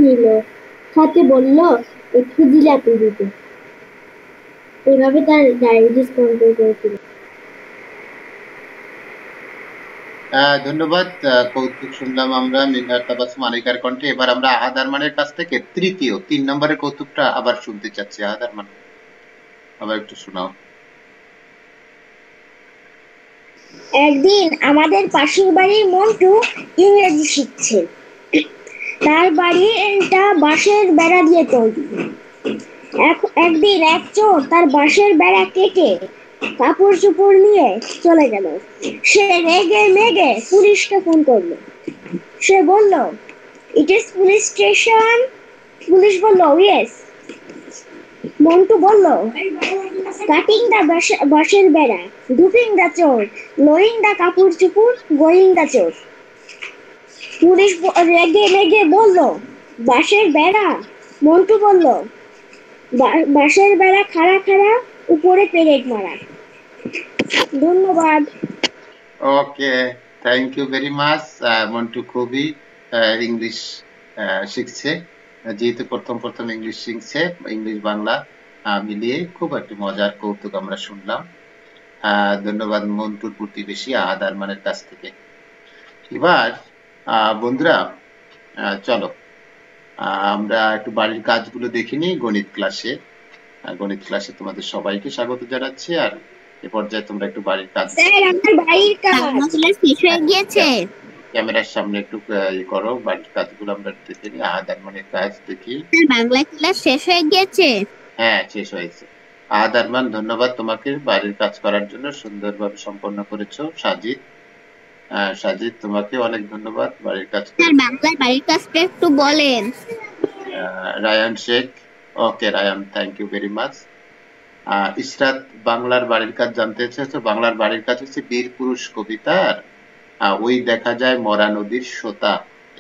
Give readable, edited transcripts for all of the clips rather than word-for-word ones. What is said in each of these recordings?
নিল, সাথে বলল একটু জিলাপি দিতে। এভাবে তার ডায়াবেটিস কন্ট্রোল করেছিল। ধন্যবাদ। কৌতুক শুনলাম আমরা মিনহার তাবাসসুম আনিকার কণ্ঠে। এবার আমরা আহাদ আরমানের কাছ থেকে তৃতীয় 3 নম্বরের কৌতুকটা আবার শুনতে চাচ্ছি। আহাদ আরমান, আবার একটু শোনাও। একদিন আমাদের পাশের বাড়ির মন্টু ইংরেজি শিখছে। তার বাড়িটা বাঁশের বেড়া দিয়ে তৈরি। একদিন এক চোর তার বাঁশের বেড়া কেটে কাপড় চোপড় নিয়ে চলে গেল। সে রেগে মেগে পুলিশকে ফোন করলো। সে বলল, it is police station. Police বলল, ইয়েস। মন্টু বলল, কাটিং দা বাঁশের বেড়া, ঢুকিং দা চোর, লোয়িং দা কাপড় চোপড়, গোয়িং দা চোর। পুলিশ রেগে মেগে বলল, বাঁশের বেড়া। মন্টু বলল, বাঁশের বেড়া খাড়া খাড়া, উপরে পেরেক মারা। ধন্যবাদ। Okay, thank you very much. Montu খুবই ইংলিশ শিখছে, যেহেতু প্রথম ইংলিশ শিখছে, ইংলিশ বাংলা মিলিয়ে খুব একটি মজার কৌতুক আমরা শুনলাম। ধন্যবাদ মন্টুর প্রতিবেশী আহাদ আরমানের কাছ থেকে। এবার বন্ধুরা চলো আমরা একটু বাড়ির কাজগুলো দেখে নিই গণিত ক্লাসে। গণিত ক্লাসে তোমাদের সবাইকে স্বাগত জানাচ্ছি। আর এ পর্যায়ে তোমরা একটু বাড়ির কাজ, স্যার আমার বাড়ির কাজ শেষ হয়ে গিয়েছে। ক্যামেরার সামনে একটু করো, বাড়ির কাজগুলো আমরা দেখে নিই। আহাদ আরমানের কাজ দেখি। বাংলা ক্লাস শেষ হয়ে গিয়েছে। হ্যাঁ, শেষ হয়েছে। আহাদ আরমান, ধন্যবাদ তোমাকে বাড়ির কাজ করার জন্য, সুন্দরভাবে সম্পন্ন করেছো। সাজিদ তোমাকে অনেক ধন্যবাদ বাড়ির কাজ। স্যার বাংলার বাড়ির কাজটা একটু বলেন। Rayan Sheikh, okay Rayan, thank you very much. Israt বাংলার বাড়ির কাজ জানতে চেয়েছো। বাংলার বাড়ির কাজ হচ্ছে বীর পুরুষ কবিতার ওই দেখা যায় মরা নদীর সোতা,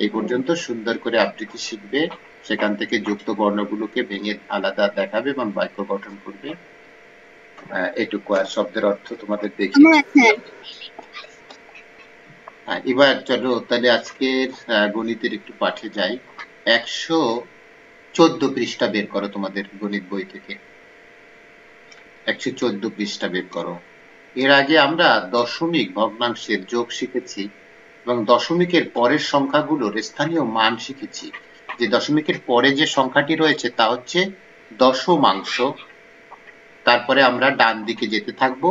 এই পর্যন্ত সুন্দর করে আবৃত্তি শিখবে। সেখান থেকে যুক্ত বর্ণগুলোকে ভেঙে আলাদা দেখাবে এবং বাক্য গঠন করবে। এটুকু, আর শব্দের অর্থ তোমাদের দেখি। এবার চলো তাহলে আজকের গণিতের একটু পাঠে যাই। 114 পৃষ্ঠা বের করো তোমাদের গণিত বই থেকে। 114 পৃষ্ঠা বের করো। এর আগে আমরা দশমিক ভগ্নাংশের যোগ শিখেছি এবং দশমিকের পরের সংখ্যাগুলোর স্থানীয় মান শিখেছি। যে দশমিকের পরে যে সংখ্যাটি রয়েছে তা হচ্ছে দশমাংশ। তারপরে আমরা ডান দিকে যেতে থাকবো,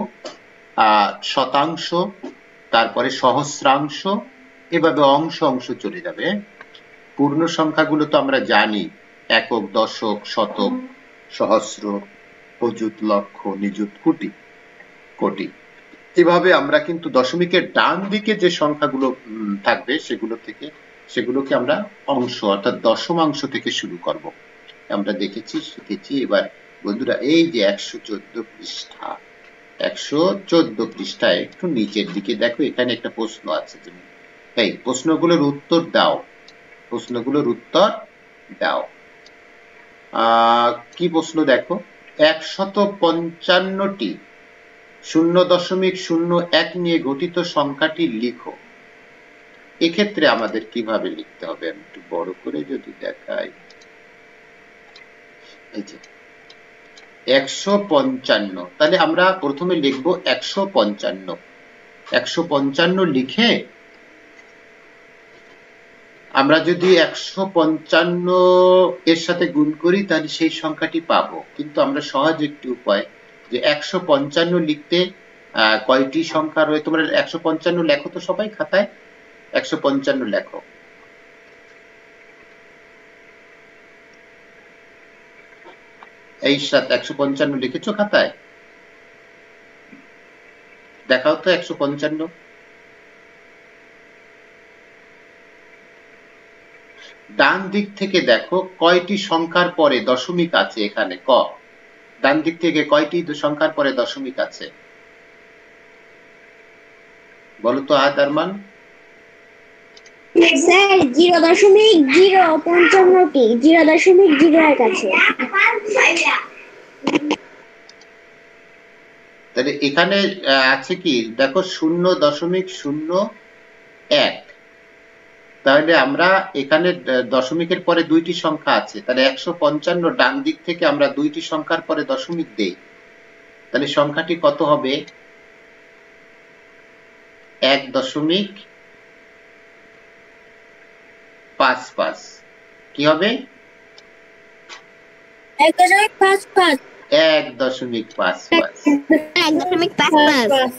শতাংশ, তারপরে সহস্রাংশ, এভাবে অংশ অংশ চলে যাবে। পূর্ণ সংখ্যাগুলো তো আমরা জানি, একক, দশক, শতক, সহস্র, অযুত, লক্ষ, নিযুত, কোটি কোটি। এভাবে আমরা কিন্তু দশমিকের ডান দিকে যে সংখ্যাগুলো থাকবে সেগুলোকে আমরা অংশ অর্থাৎ দশমাংশ থেকে শুরু করব। আমরা দেখেছি, শিখেছি। এবার বন্ধুরা এই যে 114 পৃষ্ঠায় একটু নিচের দিকে দেখো, এখানে একটা প্রশ্ন আছে। এই প্রশ্নগুলোর উত্তর দাও, প্রশ্নগুলোর উত্তর দাও। কি প্রশ্ন দেখো, 155টি 0.01 নিয়ে গঠিত সংখ্যাটি লিখো। এক্ষেত্রে আমাদের কিভাবে লিখতে হবে, আমি একটু বড় করে যদি দেখাই। এই যে 155, তাহলে আমরা প্রথমে লিখব 155। 155 লিখে আমরা যদি 155 এর সাথে গুণ করি তাহলে সেই সংখ্যাটি পাবো। কিন্তু আমরা সহজ একটি উপায়, যে 155 লিখতে কয়টি সংখ্যা রয়েছে, তোমরা 155 লেখো তো সবাই খাতায়, 155 লেখো। এই 155 লিখেছো খাতায়? দেখাও তো 155। ডান দিক থেকে দেখো কয়টি সংখ্যার পরে দশমিক আছে এখানে। ডান দিক থেকে কয়টি সংখ্যার পরে দশমিক আছে বলো তো আহাদ আরমান? স্যার 0.055টি, 0.01 আছে। তাহলে এখানে আছে কি দেখো, 0.01। তাহলে আমরা এখানে দশমিকের পরে দুইটি সংখ্যা আছে, তাহলে 155 ডান দিক থেকে আমরা দুইটি সংখ্যার পরে দশমিক দেই, তাহলে সংখ্যাটি কত হবে? 1.55 কি হবে? 1.55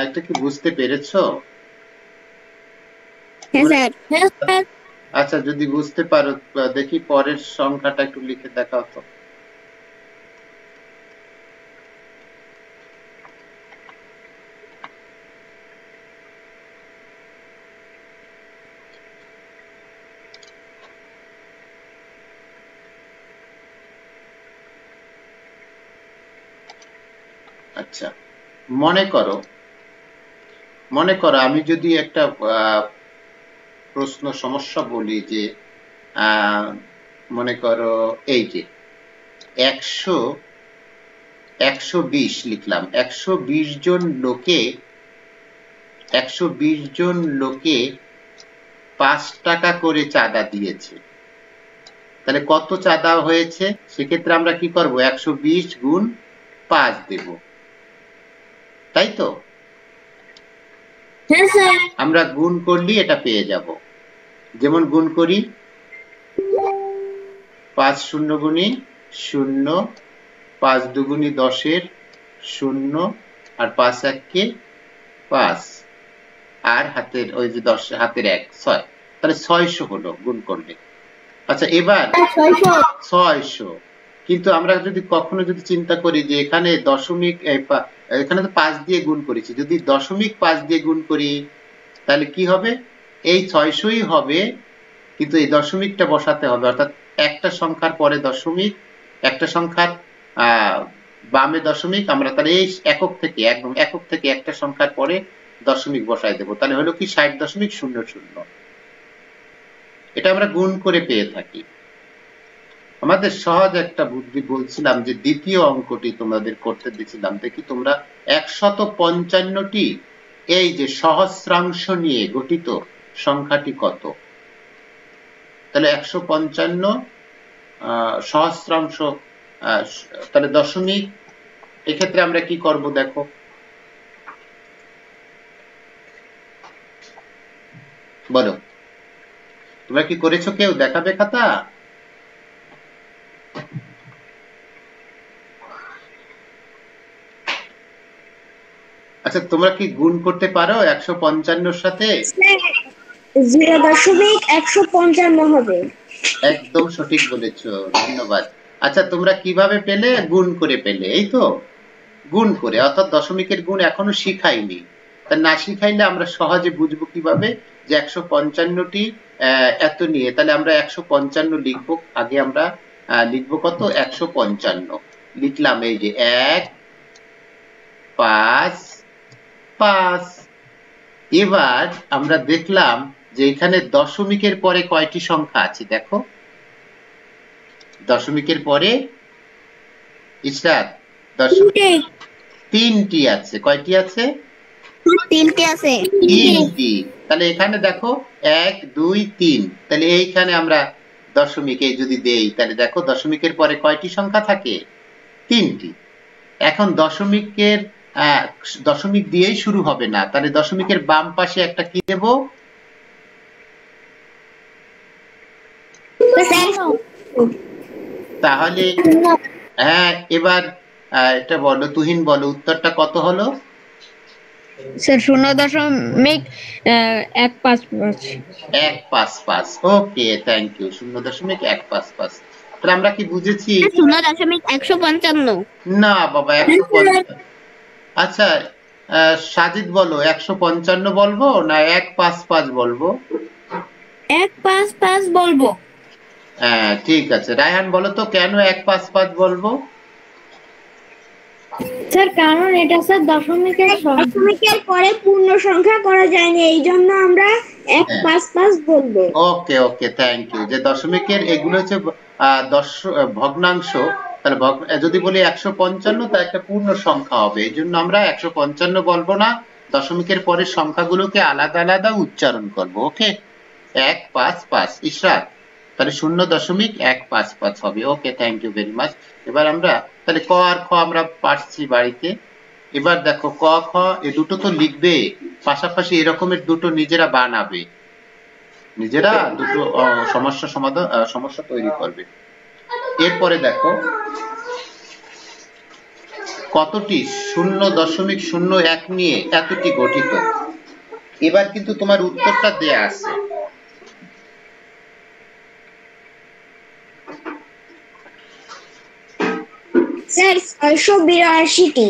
এটা কি বুঝতে পেরেছো? আচ্ছা, যদি বুঝতে পারো দেখি পরের সংখ্যাটা একটু লিখে দেখাও তো। আচ্ছা, মনে করো আমি যদি একটা প্রশ্ন সমস্যা বলি যে মনে করো এই যে 120 লিখলাম, 120 জন লোকে 5 টাকা করে চাঁদা দিয়েছে, তাহলে কত চাঁদা হয়েছে? সেক্ষেত্রে আমরা কি করব? 120 গুণ 5 দেব, তাই তো? আমরা গুণ করলে এটা পেয়ে যাব। যেমন গুণ করি, 5 শূন্য গুণী 0, 5 দুগুণী 10-এর 0, আর 5 1-কে 5, আর হাতের ওই যে 10 হাতের 1 6, তাহলে 600 হলো গুণ করলে। আচ্ছা, এবার 600, কিন্তু আমরা যদি কখনো চিন্তা করি যে এখানে দশমিক, এখানে তো 5 দিয়ে গুণ করেছি, যদি দশমিক 5 দিয়ে গুণ করি তাহলে কি হবে? এই 600ই হবে, কিন্তু এই দশমিকটা বসাতে হবে, অর্থাৎ একটা সংখ্যার পরে দশমিক, একটা সংখ্যার বামে দশমিক, আমরা তাহলে এই একক থেকে একটা সংখ্যার পরে দশমিক বসাই দেব, তাহলে হলো কি 60.00। এটা আমরা গুণ করে পেয়ে থাকি। আমাদের সহজ একটা বুদ্ধি বলছিলাম যে দ্বিতীয় অঙ্কটি তোমাদের করতে দিয়েছিলাম, দেখি তোমরা 155টি এই যে সহস্রাংশ নিয়ে গঠিত সংখ্যাটি কত? তাহলে 155 সহস্রাংশ, তাহলে দশমিক, এক্ষেত্রে আমরা কি করব দেখো। বলো, তোমরা কি করেছো? কেউ দেখাবে খাতা? আচ্ছা, তোমরা কি গুণ করতে পারো 155 সাথে? 0.155 হবে। একদম সঠিক বলেছো, ধন্যবাদ। আচ্ছা, তোমরা কিভাবে পেলে? গুণ করে পেলে, এই তো, গুণ করে, অর্থাৎ দশমিকের গুণ এখনো শিখাইনি। তা না শিখাইলে আমরা সহজে বুঝবো কিভাবে যে 155টি এত নিয়ে, তাহলে আমরা 155 লিখবো। আগে আমরা লিখবো কত? 155 লিখলাম, এই যে 1 5 5। এবার আমরা দেখলাম যে এখানে দশমিকের পরে কয়টি সংখ্যা আছে দেখো। দশমিকের পরে ইসরাত দশমিক 3টি আছে। কয়টি আছে? 3টি আছে। 3টি। তাহলে এখানে দেখো 1 2 3, তাহলে এইখানে আমরা দশমিকে যদি দেই, তাহলে দেখো দশমিকের পরে কয়টি সংখ্যা থাকে? 3টি। এখন দশমিকের দশমিক দিয়েই শুরু হবে না, তাহলে দশমিকের বাম পাশে একটা কি দেব? তাহলে হ্যাঁ, এবার এটা বলো, তুহিন বলো, উত্তরটা কত হলো? স্যার 0.155। Okay, thank you. 0.155। তাহলে আমরা কি বুঝেছি? 0.155 না বাবা, 155। আচ্ছা, সাজিদ বলো, 155 বলবো না 155 বলবো? 155 বলবো। হ্যাঁ, ঠিক আছে। রায়হান বলো তো কেন 155 বলবো? স্যার কারণ এটা স্যার দশমিকের পরে পূর্ণ সংখ্যা করা যায়নি, এই জন্য আমরা 155 বলবো। ওকে ওকে, থ্যাংক ইউ। যে দশমিকের এগুলো হচ্ছে ভগ্নাংশ, তাহলে যদি বলি 155 তা একটা পূর্ণ সংখ্যা হবে, এই জন্য আমরা 155 বলবো না, দশমিকের পরের সংখ্যাগুলোকে আলাদা আলাদা উচ্চারণ করব। ওকে, 155 ইশরাত, তাহলে 0.155 হবে। ওকে, থ্যাংক ইউ ভেরি মাচ। এবার আমরা তাহলে ক আর খ আমরা পারছি বাড়িতে। এবার দেখো ক খ এই দুটো তো লিখবে, পাশাপাশি এরকমের দুটো নিজেরা বানাবে, নিজেরা দুটো সমস্যা সমাধান সমস্যা তৈরি করবে। এরপরে দেখো কতটি 0.01 নিয়ে এতটি গঠিত। এবার কিন্তু তোমার উত্তরটা দেয়া আছে। স্যার 682টি।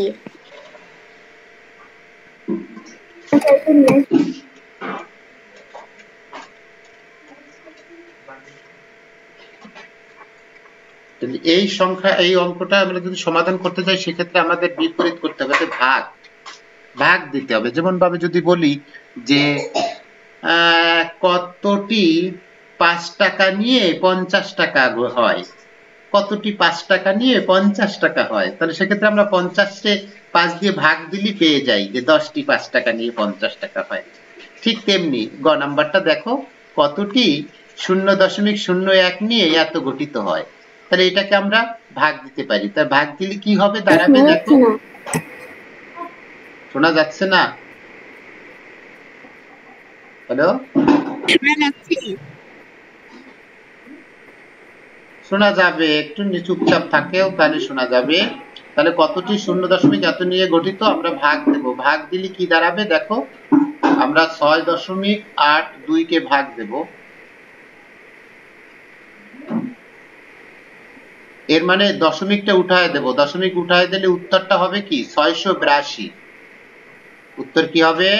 এই সংখ্যা এই অঙ্কটা আমরা যদি সমাধান করতে চাই সেক্ষেত্রে আমাদের বিপরীত করতে হবে, ভাগ ভাগ দিতে হবে। যেমন ভাবে যদি বলি যে কতটি 5 টাকা নিয়ে 50 টাকা হয়, কতটি 5 টাকা নিয়ে 50 টাকা হয়, তাহলে সেক্ষেত্রে আমরা 50-কে 5 দিয়ে ভাগ দিলে পেয়ে যাই যে 10টি 5 টাকা নিয়ে 50 টাকা হয়। ঠিক তেমনি গ নাম্বারটা দেখো, কতটি 0.01 নিয়ে এত গঠিত হয়, তাহলে এটাকে আমরা ভাগ দিতে পারি। তার ভাগ দিলে কি হবে দাঁড়াবে, দেখো শোনা যাচ্ছে না? হ্যালো, শোনা যাবে, একটু চুপচাপ থাকেও তাহলে শোনা যাবে। তাহলে কতটি 0. এত নিয়ে গঠিত, আমরা ভাগ দেব। ভাগ দিলে কি দাঁড়াবে দেখো, আমরা 6.82 কে ভাগ দেব। এর মানে দশমিকটা উঠায় দেব, দশমিক উঠায় দিলে উত্তরটা হবে কি 682। উত্তর কি হবে?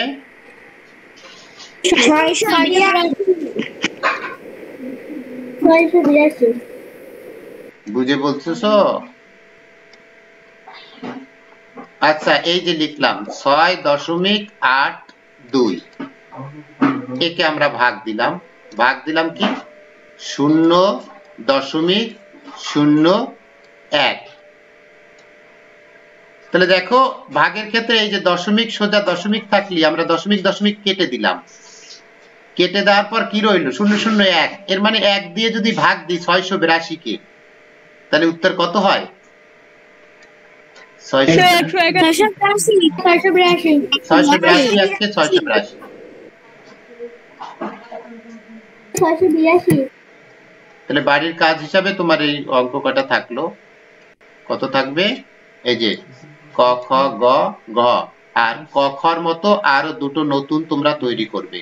682। বুঝে বলছিস? আচ্ছা, এই যে লিখলাম 6.82, একে আমরা ভাগ দিলাম। ভাগ দিলাম কি 0.01। তাহলে দেখো ভাগের ক্ষেত্রে এই যে দশমিক, সোজা দশমিক থাকলে আমরা দশমিক দশমিক কেটে দিলাম। কেটে দেওয়ার পর কি রইল 0.01। এর মানে 1 দিয়ে যদি ভাগ দিই 682 কে, তাহলে উত্তর কত হয়? 682। তাহলে বাড়ির কাজ হিসাবে তোমার এই অঙ্ক কটা থাকলো, কত থাকবে? এই যে ক খ গ ঘ, আর ক খর মতো আরো দুটো নতুন তোমরা তৈরি করবে।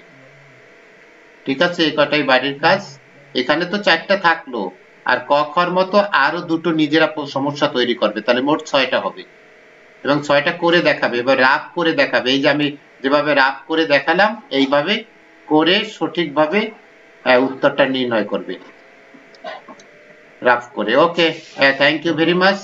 ঠিক আছে, এই কটাই বাড়ির কাজ। এখানে তো 4টা থাকলো, আর ক খর মতো আরো দুটো নিজেরা সমস্যা তৈরি করবে, তাহলে মোট 6টা হবে। এবং 6টা করে দেখাবে, এবার রাফ করে দেখাবে। এই যে আমি যেভাবে রাফ করে দেখালাম এইভাবে করে সঠিকভাবে উত্তরটা নির্ণয় করবে রাফ করে। ওকে, থ্যাংক ইউ ভেরি মাচ।